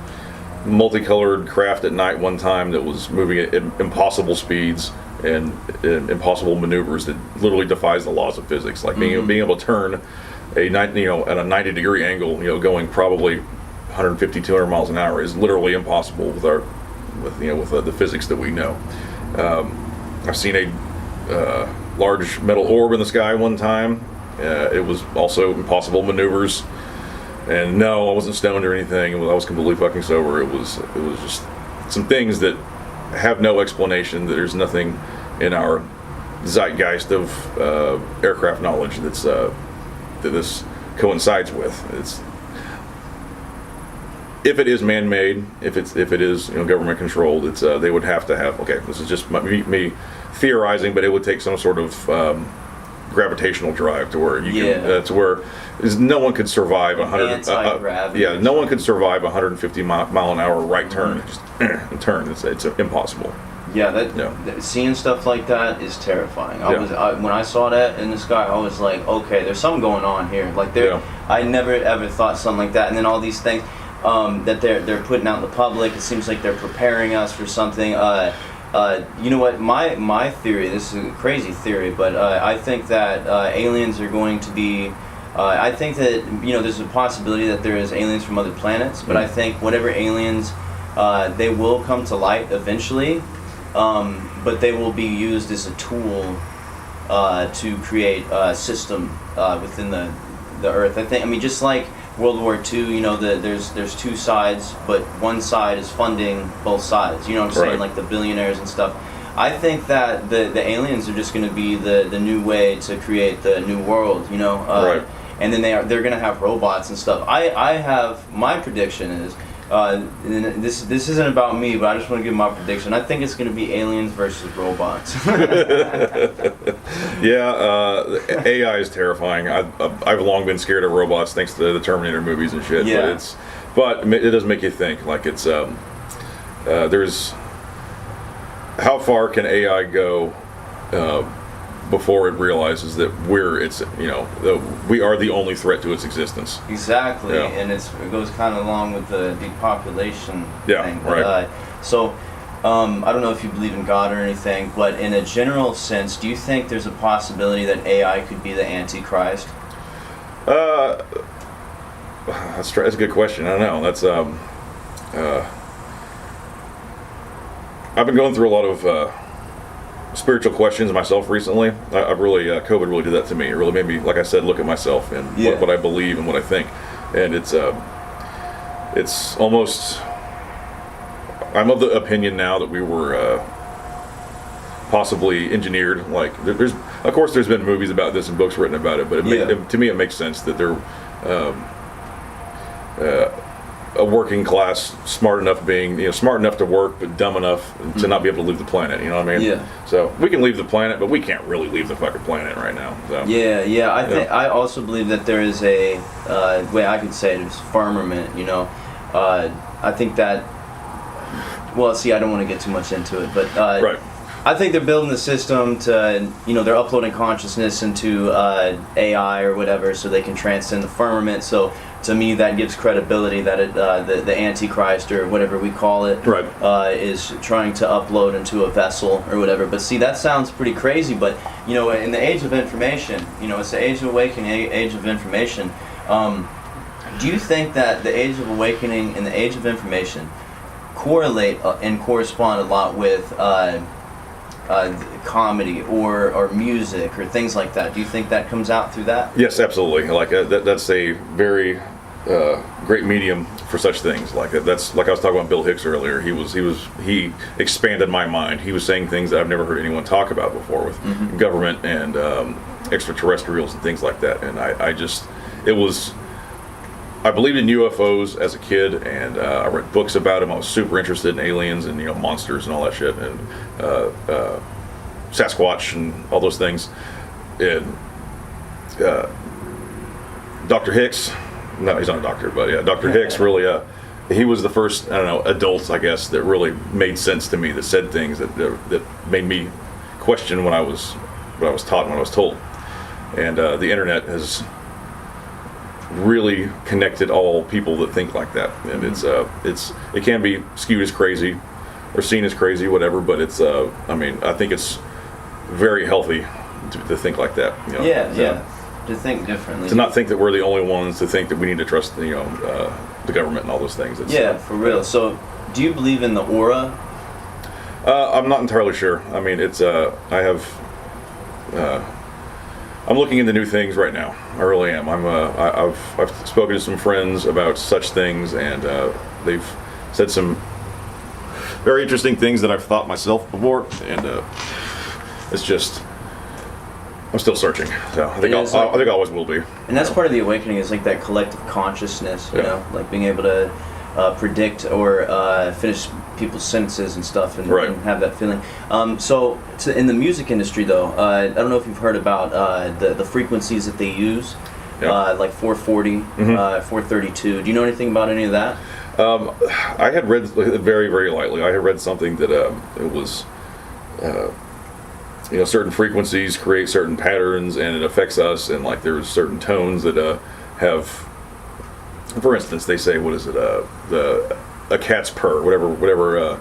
multicolored craft at night one time that was moving at impossible speeds and impossible maneuvers that literally defies the laws of physics. Like being able to turn at a 90-degree angle, going probably 150, 200 miles an hour is literally impossible with the physics that we know. I've seen a large metal orb in the sky one time. It was also impossible maneuvers. And no, I wasn't stoned or anything. I was completely fucking sober. It was just some things that have no explanation. That there's nothing in our zeitgeist of aircraft knowledge that this coincides with. If it is man-made, if it is government controlled, they would have to have. Okay, this is just me theorizing, but it would take some sort of gravitational drive to where to where no one could survive 100. No one could survive 150 mile an hour right turn. Just turn. It's impossible. Yeah, seeing stuff like that is terrifying. When I saw that in the sky, I was like, okay, there's something going on here. Like I never ever thought something like that. And then all these things that they're putting out in the public, it seems like they're preparing us for something. You know what? My theory. This is a crazy theory, but I think that aliens are going to be. I think that there's a possibility that there is aliens from other planets, but I think whatever aliens, they will come to light eventually, but they will be used as a tool to create a system within the Earth. I mean, just like World War II, there's two sides, but one side is funding both sides. You know what I'm saying? Right. Like the billionaires and stuff. I think that the aliens are just going to be the new way to create the new world. Right. And then they're going to have robots and stuff. I have my prediction is. And this isn't about me, but I just want to give my prediction. I think it's going to be aliens versus robots. Yeah, AI is terrifying. I've long been scared of robots thanks to the Terminator movies and shit. Yeah. But it does make you think. Like there's how far can AI go before it realizes that we are the only threat to its existence. Exactly, Yeah. and it goes kind of along with the depopulation Yeah, thing. right. So, I don't know if you believe in God or anything, but in a general sense, do you think there's a possibility that AI could be the Antichrist? That's a good question. I don't know. That's I've been going through a lot of spiritual questions myself recently. I really COVID really did that to me. It really made me, like I said, look at myself and what I believe and what I think. And it's almost. I'm of the opinion now that we were possibly engineered. Like there's been movies about this and books written about it, but to me it makes sense that they're a working class, smart enough to work, but dumb enough to not be able to leave the planet. You know what I mean? Yeah. So we can leave the planet, but we can't really leave the fucking planet right now. So. Yeah. I also believe that there is a way I could say it is firmament. I think that. Well, see, I don't want to get too much into it, but Right. I think they're building the system to, they're uploading consciousness into AI or whatever, so they can transcend the firmament. So to me, that gives credibility that the Antichrist or whatever we call it Right. is trying to upload into a vessel or whatever. But see, that sounds pretty crazy. But in the age of information, it's the age of awakening, age of information. Do you think that the age of awakening and the age of information correlate and correspond a lot with comedy or music or things like that? Do you think that comes out through that? Yes, absolutely. Like that's a very great medium for such things. Like that's like I was talking about Bill Hicks earlier. He expanded my mind. He was saying things that I've never heard anyone talk about before with government and extraterrestrials and things like that. And I believed in UFOs as a kid, and I read books about them. I was super interested in aliens and monsters and all that shit, and Sasquatch and all those things. And Dr. Hicks, no, he's not a doctor, but yeah, Dr. Hicks really, he was the first, adult, I guess, that really made sense to me. That said things that made me question what I was taught and what I was told. And the internet has really connected all people that think like that, and it can be skewed as crazy or seen as crazy, whatever, but it's I think it's very healthy to think like that. To think differently, to not think that we're the only ones, to think that we need to trust the government and all those things. For real. So do you believe in the aura? I'm not entirely sure. I mean, I'm looking into new things right now. I really am. I've spoken to some friends about such things, and they've said some very interesting things that I've thought myself before, and it's just I'm still searching. So I think I always will be. And that's part of the awakening, is like that collective consciousness. You know, like being able to predict or finish people's sentences and stuff, and have that feeling. In the music industry, though, I don't know if you've heard about the frequencies that they use, like 440, 432. Do you know anything about any of that? I had read very, very lightly. I had read something that it was, certain frequencies create certain patterns, and it affects us, and like there's certain tones that have. For instance, they say, what is it? A cat's purr, whatever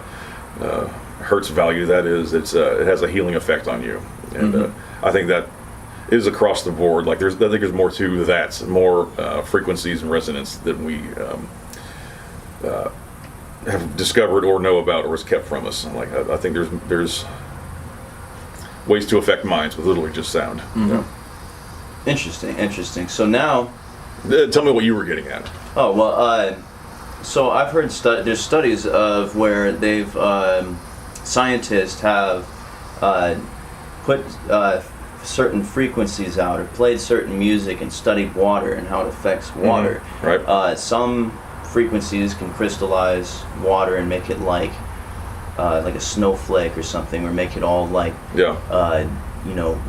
hertz value that is, it has a healing effect on you, and I think that is across the board. Like I think there's more to that, more frequencies and resonance than we have discovered or know about or is kept from us. Like I think there's ways to affect minds with literally just sound. Yeah. Interesting. So now, tell me what you were getting at. oh well, so I've heard there's studies of where they've scientists have put certain frequencies out or played certain music and studied water and how it affects water. Right. Some frequencies can crystallize water and make it like a snowflake or something, or make it all like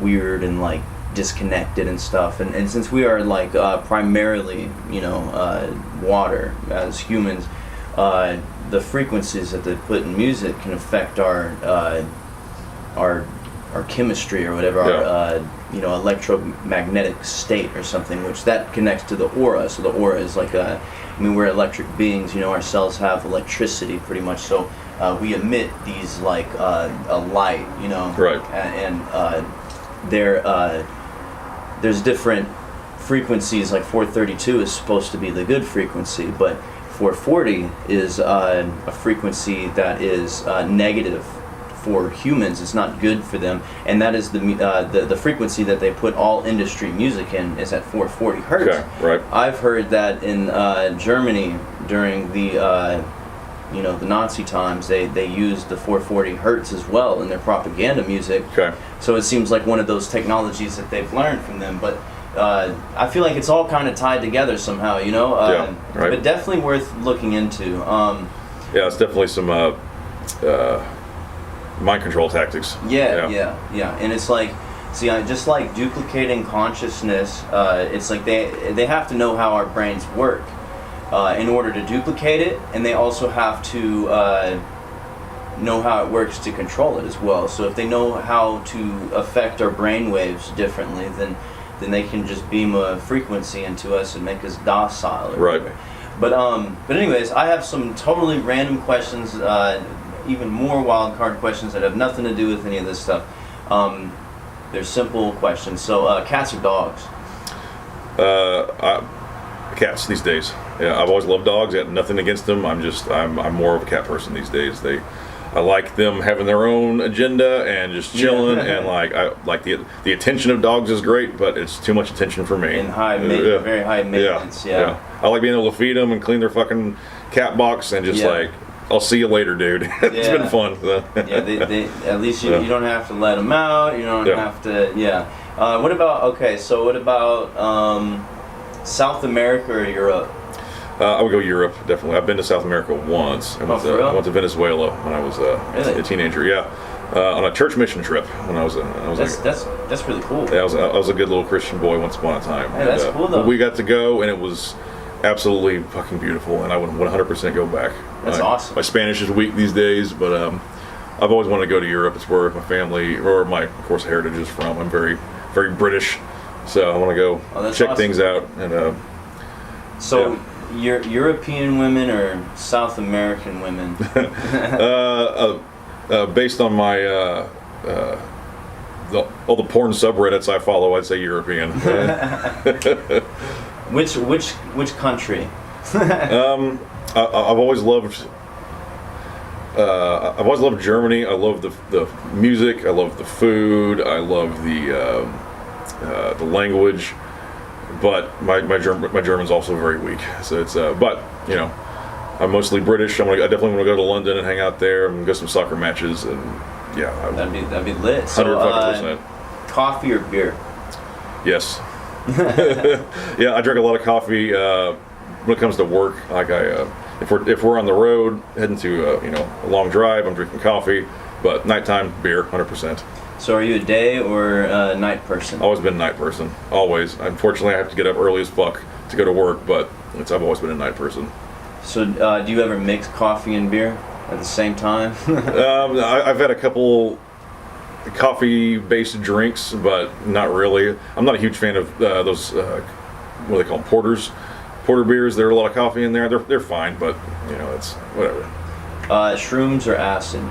weird and like disconnected and stuff. And since we are like primarily water as humans, the frequencies that they put in music can affect our chemistry or whatever, our electromagnetic state or something, which that connects to the aura. So the aura is like we're electric beings, our cells have electricity pretty much, so we emit these like a light, Right. And there's different frequencies. Like 432 is supposed to be the good frequency, but 440 is a frequency that is negative for humans. It's not good for them, and that is the frequency that they put all industry music in is at 440 hertz. Okay, right. I've heard that in Germany during the the Nazi times, they used the 440 hertz as well in their propaganda music. Okay. So it seems like one of those technologies that they've learned from them, but I feel like it's all kind of tied together somehow, Right. But definitely worth looking into. Yeah, it's definitely some mind control tactics. Yeah. And it's like, just like duplicating consciousness, it's like they have to know how our brains work in order to duplicate it, and they also have to know how it works to control it as well. So if they know how to affect our brain waves differently, then they can just beam a frequency into us and make us docile. Right. But anyways, I have some totally random questions, even more wild card questions that have nothing to do with any of this stuff. They're simple questions. So, cats or dogs? Cats these days. Yeah, I've always loved dogs. I got nothing against them. I'm more of a cat person these days. I like them having their own agenda and just chilling, and I like the attention of dogs is great, but it's too much attention for me. And very high maintenance. Yeah. I like being able to feed them and clean their fucking cat box and just I'll see you later, dude. It's been fun. They at least you don't have to let them out. You don't have to. Yeah. What about South America or Europe? I would go Europe, definitely. I've been to South America once. I went to Venezuela when I was a teenager. Yeah, on a church mission trip when I was. That's really cool. Yeah, I was a good little Christian boy once upon a time. Hey, that's cool though. We got to go, and it was absolutely fucking beautiful, and I would 100% go back. That's awesome. My Spanish is weak these days, but I've always wanted to go to Europe. It's where my family, or my, of course, heritage is from. I'm very, very British, so I want to go check things out. And European women or South American women? Based on my all the porn subreddits I follow, I'd say European. Which country? I've always loved Germany. I love the music. I love the food. I love the language. But my German's also very weak. So it's I'm mostly British. I definitely want to go to London and hang out there and go to some soccer matches, and that'd be lit. So 100%. Coffee or beer? Yes. Yeah, I drink a lot of coffee when it comes to work. If we're on the road heading to a long drive, I'm drinking coffee. But nighttime, beer, 100%. So are you a day or a night person? Always been a night person. Always. Unfortunately, I have to get up early as fuck to go to work, but I've always been a night person. So do you ever mix coffee and beer at the same time? I've had a couple coffee-based drinks, but not really. I'm not a huge fan of those, what do they call them, porters? Porter beers. There are a lot of coffee in there. They're fine, but it's whatever. Shrooms or acid?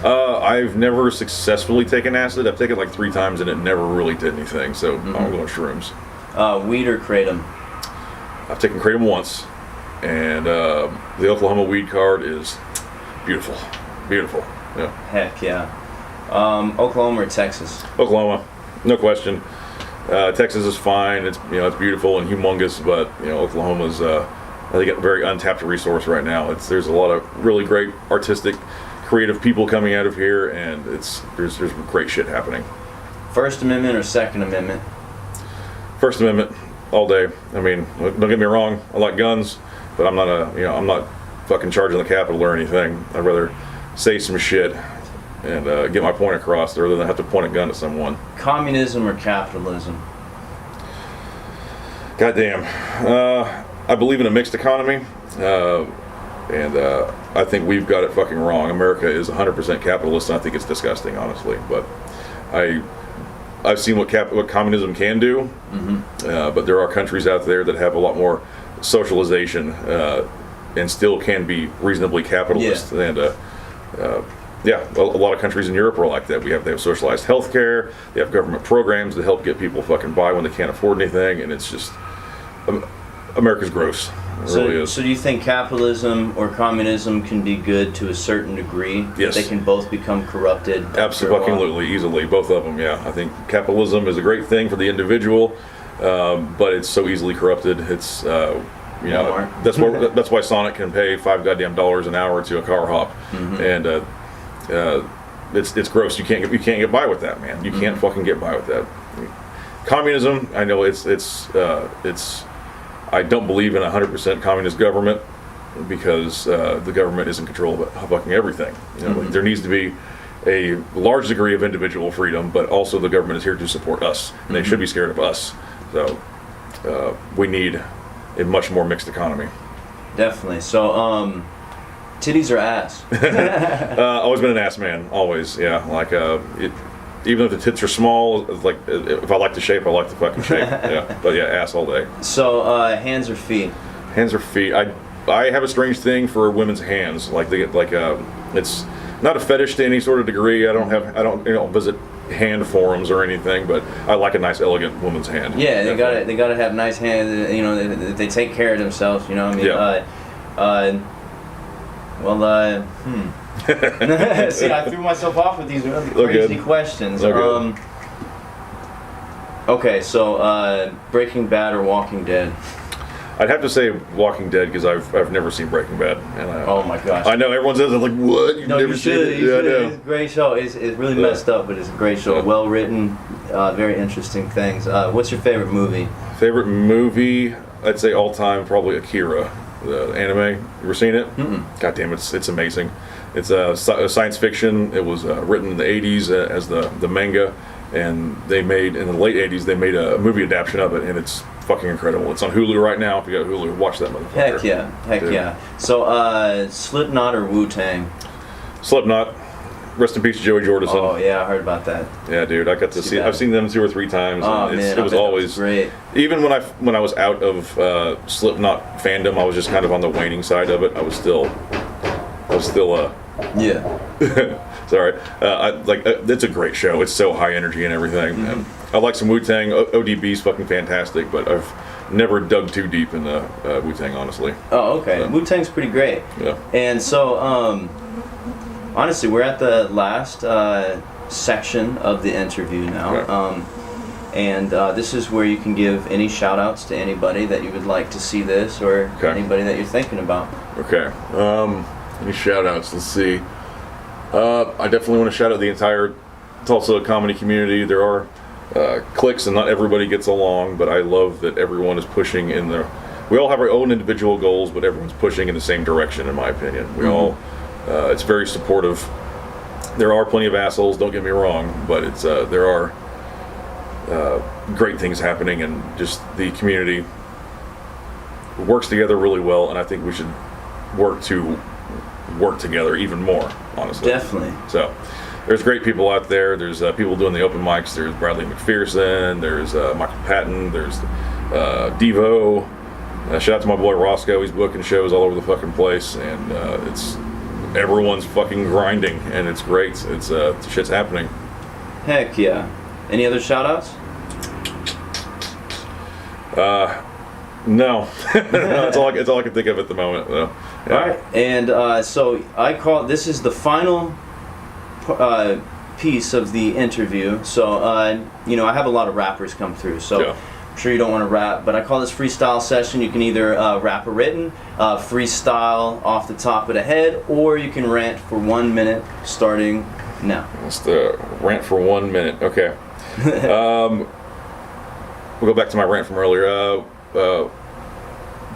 I've never successfully taken acid. I've taken like 3 times and it never really did anything. So I'm going shrooms. Weed or kratom? I've taken kratom once, and the Oklahoma weed card is beautiful, beautiful. Yeah. Heck yeah. Oklahoma or Texas? Oklahoma, no question. Texas is fine. It's it's beautiful and humongous, but Oklahoma's I think a very untapped resource right now. There's a lot of really great artistic, creative people coming out of here, and there's great shit happening. First Amendment or Second Amendment? First Amendment, all day. I mean, don't get me wrong. I like guns, but I'm not I'm not fucking charging the Capitol or anything. I'd rather say some shit and get my point across rather than have to point a gun at someone. Communism or capitalism? Goddamn. I believe in a mixed economy, and I think we've got it fucking wrong. America is 100% capitalist, and I think it's disgusting, honestly. But I've seen what communism can do, but there are countries out there that have a lot more socialization and still can be reasonably capitalist. Yeah. And a lot of countries in Europe are like that. They have socialized healthcare. They have government programs that help get people fucking by when they can't afford anything, and it's just America's gross. It really is. So do you think capitalism or communism can be good to a certain degree? Yes. They can both become corrupted? Absolutely, easily. Both of them, yeah. I think capitalism is a great thing for the individual, but it's so easily corrupted. It's, that's why Sonic can pay $5 an hour to a car hop. And it's gross. You can't get by with that, man. You can't fucking get by with that. Communism, I know it's I don't believe in a 100% communist government because the government is in control of fucking everything. Like, there needs to be a large degree of individual freedom, but also the government is here to support us, and they should be scared of us. So we need a much more mixed economy. Definitely. So, titties or ass? Always been an ass man. Always, yeah. Like even if the tits are small, like if I like the shape, I like the fucking shape. Yeah, but yeah, ass all day. So, hands or feet? Hands or feet? I have a strange thing for women's hands. Like they get it's not a fetish to any sort of degree. I don't visit hand forums or anything, but I like a nice, elegant woman's hand. Yeah, they gotta have nice hands. They take care of themselves. Yeah. See, I threw myself off with these really crazy questions. Okay, so Breaking Bad or Walking Dead? I'd have to say Walking Dead because I've never seen Breaking Bad. And oh my gosh! I know everyone says, I'm like, what? You've never seen it? Yeah, I know. It's a great show. It's really messed up, but it's a great show. Well written, very interesting things. What's your favorite movie? Favorite movie? I'd say all time probably Akira, the anime. You ever seen it? God damn, it's amazing. It's a science fiction. It was written in the 80s as the manga, and they made in the late 80s they made a movie adaptation of it, and it's fucking incredible. It's on Hulu right now. If you got Hulu, watch that motherfucker. Heck yeah. So Slipknot or Wu-Tang? Slipknot. Rest in peace, Joey Jordison. Oh yeah, I heard about that. Yeah, dude, I got to see. I've seen them 2 or 3 times. Oh and man, it was always great. Even when I was out of Slipknot fandom, I was just kind of on the waning side of it. I was still yeah. Sorry. It's a great show. It's so high energy and everything. And I like some Wu-Tang. ODB's fucking fantastic, but I've never dug too deep in the Wu-Tang, honestly. Oh, okay. So. Wu-Tang's pretty great. Yeah. And so, honestly, we're at the last section of the interview now. Okay. And this is where you can give any shout-outs to anybody that you would like to see this, or anybody that you're thinking about. Okay. Any shout-outs? Let's see. I definitely want to shout out the entire Tulsa comedy community. There are cliques, and not everybody gets along, but I love that everyone is pushing in the... We all have our own individual goals, but everyone's pushing in the same direction, in my opinion. We all... it's very supportive. There are plenty of assholes, don't get me wrong, but it's there are great things happening, and just the community works together really well, and I think we should work together even more, honestly. Definitely. So there's great people out there. There's people doing the open mics. There's Bradley McPherson. There's Michael Patton. There's Devo. Shout out to my boy Roscoe. He's booking shows all over the fucking place, and it's everyone's fucking grinding, and it's great. It's shit's happening. Heck yeah. Any other shout-outs? No. That's all I can think of at the moment, though. Yeah. All right, and so this is the final piece of the interview. So, I have a lot of rappers come through, so Yeah. I'm sure you don't want to rap, but I call this freestyle session. You can either rap a written, freestyle off the top of the head, or you can rant for 1 minute starting now. That's the rant for 1 minute. Okay. We'll go back to my rant from earlier.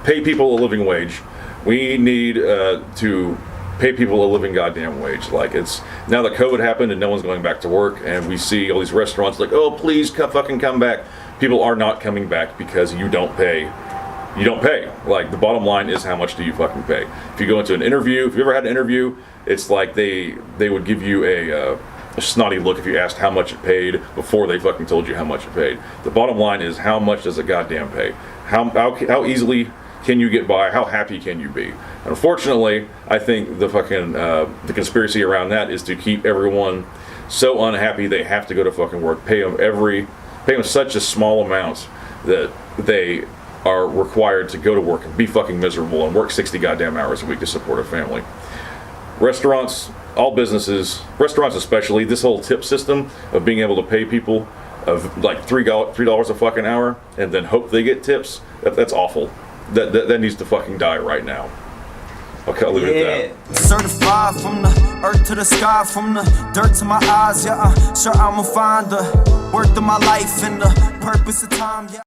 Pay people a living wage. We need to pay people a living goddamn wage. Like, it's now that COVID happened and no one's going back to work, and we see all these restaurants like, oh, please fucking come back. People are not coming back because you don't pay. You don't pay. Like, the bottom line is, how much do you fucking pay? If you go into an interview, if you ever had an interview, it's like they would give you a snotty look if you asked how much it paid before they fucking told you how much it paid. The bottom line is, how much does it goddamn pay? How easily can you get by? How happy can you be? And unfortunately, I think the fucking the conspiracy around that is to keep everyone so unhappy they have to go to fucking work. Pay them such a small amount that they are required to go to work and be fucking miserable and work 60 goddamn hours a week to support a family. Restaurants, all businesses, restaurants especially, this whole tip system of being able to pay people of like $3 a fucking hour and then hope they get tips, that's awful. That needs to fucking die right now. Okay, I'll leave it at that. Certified from the earth to the sky, from the dirt to my eyes, yeah, sure I'ma find the worth of my life and the purpose of time, yeah.